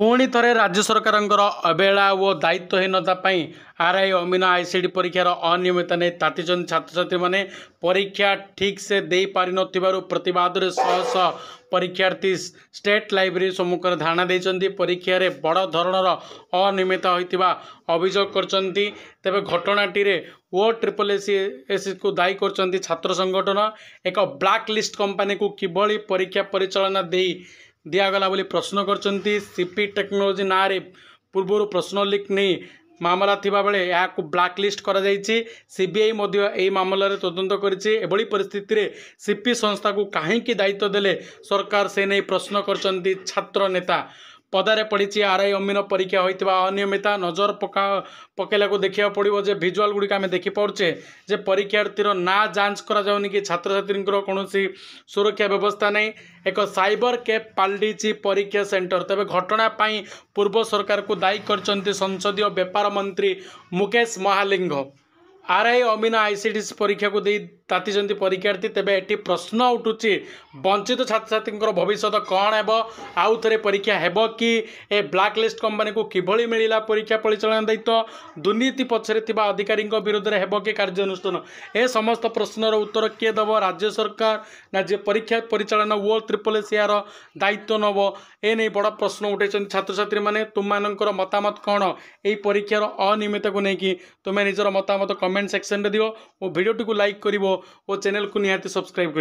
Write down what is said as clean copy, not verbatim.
पुणी थे राज्य सरकार अवहेला और दायित्वहीनता आरआई अमीन आईसीडी परीक्षार अनियमितता नहीं तातिचंद छात्र छात्री मैंने परीक्षा ठीक से दे पारि नथिबारु प्रतिवाद रे शह शह परीक्षार्थी स्टेट लाइब्रेरी सम्मुख धारणा देइचंदी। परीक्षा रे बड़ धरणर अनियमितता होइतिबा अभियोग करचंती। तेबे घटनाटी रे ओ एस को दायी करचंती छात्र संगठन। एक ब्लैक लिस्ट कंपनी को किभली परीक्षा परिचालना देई दिगला बोली प्रश्न करचंती। सीपी टेक्नोलोजी ना रे पूर्व प्रश्न लीक नहीं मामला थिबा बेले या ब्लैक लिस्ट करा जायछि। सीबीआई मध्य एही मामला रे तदंत करिछि। एभली परिस्थिति रे सीपी संस्था को काहेकि दायित्व देले सरकार से नहीं प्रश्न करचंती छात्र नेता। पदारे पड़ी आरआई अमीन परीक्षा होता अनियमितता नजर पकेला को देखा पड़ो जे भिजुआल गुड़िक आम देखिपे जे परीक्षार्थीर ना जांच करा जाउनी कि छात्र छात्री कौन सुरक्षा व्यवस्था नहीं। एक साइबर कैफ पलटि परीक्षा सेंटर। तेबे घटना पूर्व सरकार को दायी करचंती संसदीय व्यापार मंत्री मुकेश महालिंग। आरआई अमीन आईसीडी परीक्षा को दे तातिचंती परीक्षार्थी। तेबे एटी प्रश्न उठुची वंचित छात्र छात्री भविष्य कौन है आउ थे परीक्षा हेब कि ए ब्लैक लिस्ट कंपनी को किभली मिला परीक्षा परिचालन दायित्व दुर्नीति पछरे थिबा अधिकारी विरोध में हेब कि कार्यानुष्ठान ए समस्त प्रश्नर उत्तर किए दब राज्य सरकार ना जे परीक्षा परिचालन ओ एस यार दायित्व नब ए नहीं बड़ प्रश्न उठे छात्र छात्री मैंने तुम मतामत कौन यही परीक्षार अनियमितता को लेकिन तुम्हें निजर मतामत कमेंट सेक्शन रे दियो और वीडियो टी को लाइक करिवो और चैनल को निहाती सब्सक्राइब करिवो।